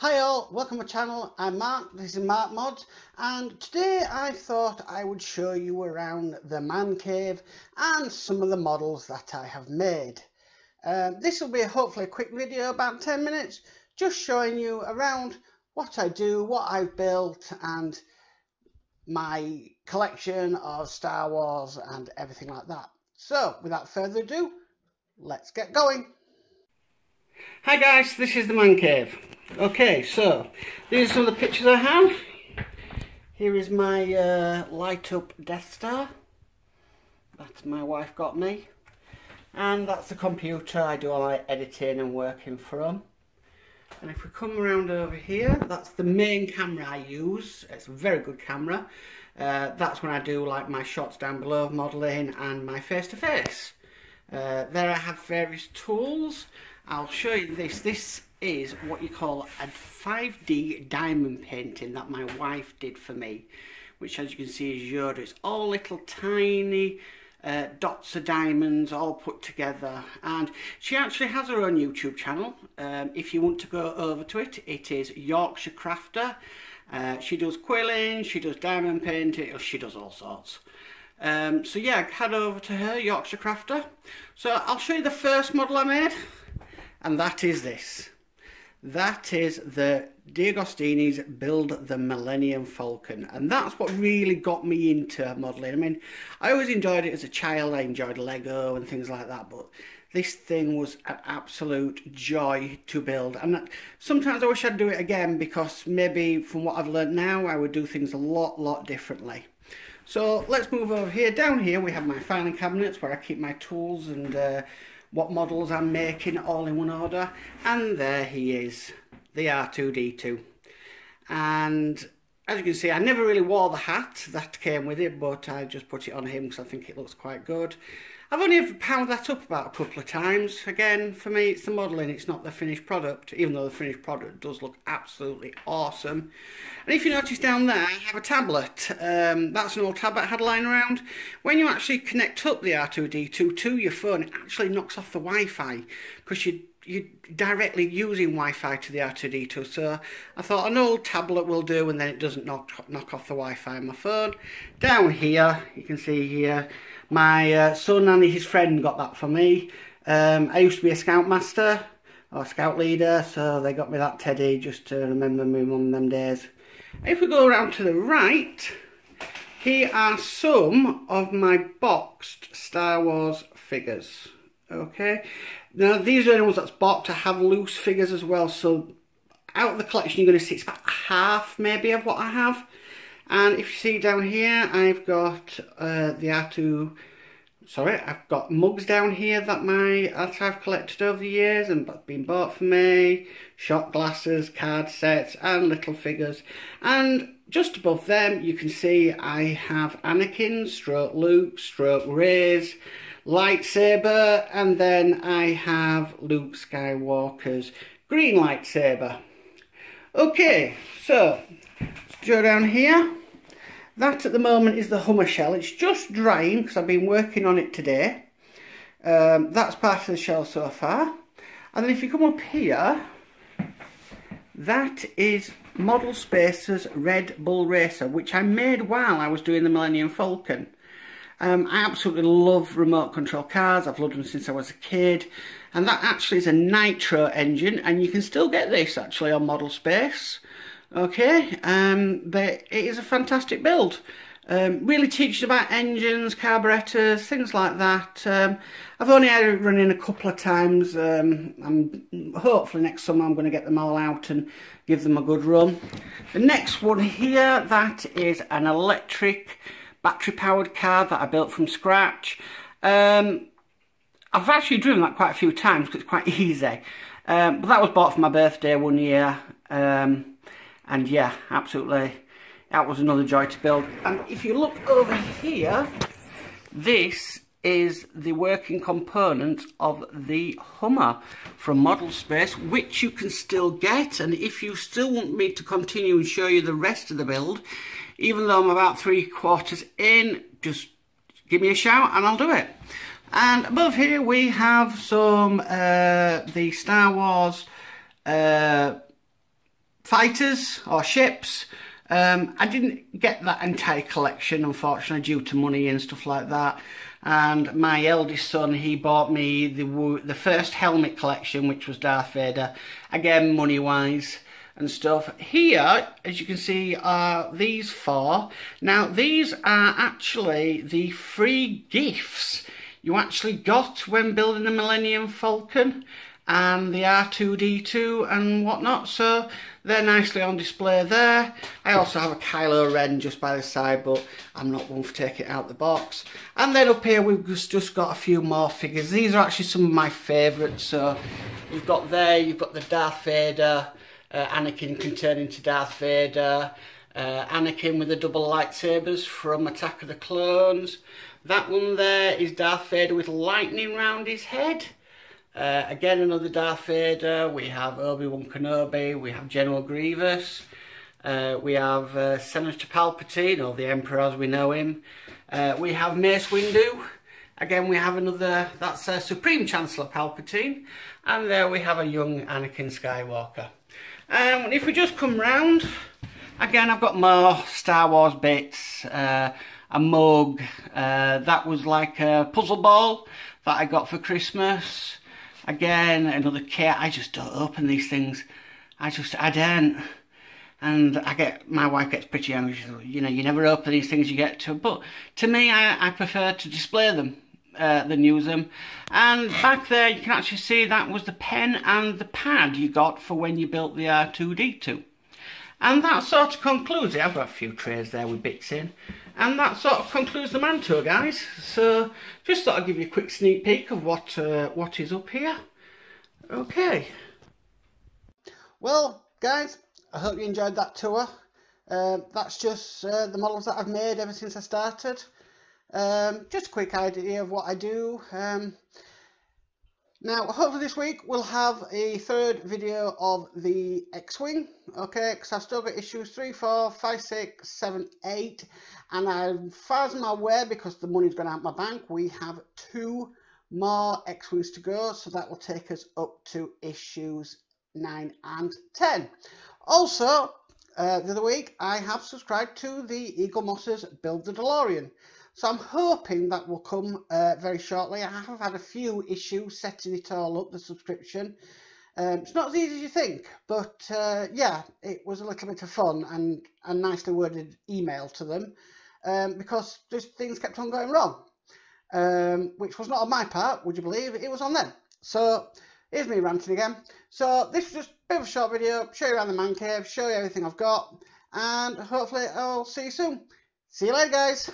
Hi all, welcome to my channel. I'm Mark, this is Mark Mods, and today I thought I would show you around the man cave and some of the models that I have made. This will be hopefully a quick video, about 10 minutes, just showing you around what I do, what I've built, and my collection of Star Wars and everything like that. So, without further ado, let's get going. Hi guys, this is the man cave. Okay, so these are some of the pictures I have. Here is my light up Death Star that my wife got me, and that's the computer I do all my editing and working from. And if we come around over here, that's the main camera I use. It's a very good camera. That's when I do like my shots down below modelling and my face-to-face. There I have various tools. I'll show you this. This is what you call a 5D diamond painting that my wife did for me, which as you can see is Yoda. It's all little tiny dots of diamonds all put together, and she actually has her own YouTube channel. If you want to go over to it, it is Yorkshire Crafter. She does quilling, she does diamond painting, she does all sorts. So yeah, head over to her, Yorkshire Crafter. So I'll show you the first model I made, and that is this. That is the D'Agostini's Build the Millennium Falcon, and that's what really got me into modelling. I mean, I always enjoyed it as a child. I enjoyed Lego and things like that, but this thing was an absolute joy to build, and sometimes I wish I'd do it again, because maybe from what I've learned now I would do things a lot differently. So let's move over here. Down here we have my filing cabinets where I keep my tools and what models I'm making all in one order. And there he is, the R2-D2. And as you can see, I never really wore the hat that came with it, but I just put it on him because I think it looks quite good. I've only ever pounded that up about a couple of times. Again, for me it's the modelling, it's not the finished product, even though the finished product does look absolutely awesome. And if you notice down there, I have a tablet. That's an old tablet I had lying around. When you actually connect up the R2-D2 to your phone, it actually knocks off the Wi-Fi, because you're directly using Wi-Fi to the R2-D2. So I thought an old tablet will do, and then it doesn't knock off the Wi-Fi on my phone. Down here, you can see here, my son and his friend got that for me. I used to be a scoutmaster or scout leader, so they got me that teddy just to remember me mum them days. If we go around to the right, here are some of my boxed Star Wars figures. Okay, now these are the ones that's boxed. I have loose figures as well, so out of the collection you're going to see it's about half maybe of what I have. And if you see down here, I've got I've got mugs down here that I've collected over the years and been bought for me, shot glasses, card sets and little figures. And just above them you can see I have Anakin, stroke Luke, stroke Rey's lightsaber, and then I have Luke Skywalker's green lightsaber. Okay, so let's go down here. That at the moment is the Hummer shell. It's just drying because I've been working on it today. That's part of the shell so far. And then if you come up here, that is Model Spacer's Red Bull Racer, which I made while I was doing the Millennium Falcon. I absolutely love remote control cars. I've loved them since I was a kid. And that actually is a nitro engine, and you can still get this actually on Model Space. Okay, it is a fantastic build. Really teaches about engines, carburetors, things like that. I've only had it running a couple of times. Hopefully next summer I'm going to get them all out and give them a good run. The next one here, that is an electric battery powered car that I built from scratch. I've actually driven that quite a few times because it's quite easy. But that was bought for my birthday one year. And yeah, absolutely, that was another joy to build. And if you look over here, this is the working component of the Hummer from Model Space, which you can still get. And if you still want me to continue and show you the rest of the build, even though I'm about 3/4 in, just give me a shout and I'll do it. And above here we have some the Star Wars fighters or ships. I didn't get that entire collection, unfortunately, due to money and stuff like that. And my eldest son, he bought me the first helmet collection, which was Darth Vader. Again, money-wise and stuff. Here, as you can see, are these four. Now, these are actually the free gifts you actually got when building the Millennium Falcon and the R2-D2 and whatnot, so they're nicely on display there. I also have a Kylo Ren just by the side, but I'm not one for taking it out the box. And then up here we've just got a few more figures. These are actually some of my favourites. So you've got the Darth Vader, Anakin can turn into Darth Vader, Anakin with the double lightsabers from Attack of the Clones. That one there is Darth Vader with lightning round his head. Again, another Darth Vader. We have Obi-Wan Kenobi. We have General Grievous. We have Senator Palpatine, or the Emperor as we know him. We have Mace Windu. Again, we have another, that's Supreme Chancellor Palpatine. And there we have a young Anakin Skywalker. If we just come round, again, I've got more Star Wars bits. A mug. That was like a puzzle ball that I got for Christmas. Again, another kit. I just don't open these things. I don't. And my wife gets pretty angry. She says, you know, you never open these things you get to. But to me, I prefer to display them than use them. And back there, you can actually see that was the pen and the pad you got for when you built the R2-D2. And that sort of concludes it. I've got a few trays there with bits in. And that sort of concludes the man tour, guys. So, just thought I'd give you a quick sneak peek of what is up here. Okay. Well, guys, I hope you enjoyed that tour. That's just the models that I've made ever since I started. Just a quick idea of what I do. Now, hopefully this week we'll have a third video of the X-Wing, okay, because I've still got issues 3, 4, 5, 6, 7, 8, and as far as I'm aware, because the money's gone out of my bank, we have 2 more X-Wings to go, so that will take us up to issues 9 and 10. Also, the other week, I have subscribed to the Eagle Moss's Build the DeLorean. So I'm hoping that will come very shortly. I have had a few issues setting it all up, the subscription. It's not as easy as you think, but yeah, it was a little bit of fun and a nicely worded email to them because just things kept on going wrong, which was not on my part, would you believe? It was on them. So here's me ranting again. So this is just a bit of a short video, show you around the man cave, show you everything I've got, and hopefully I'll see you soon. See you later, guys.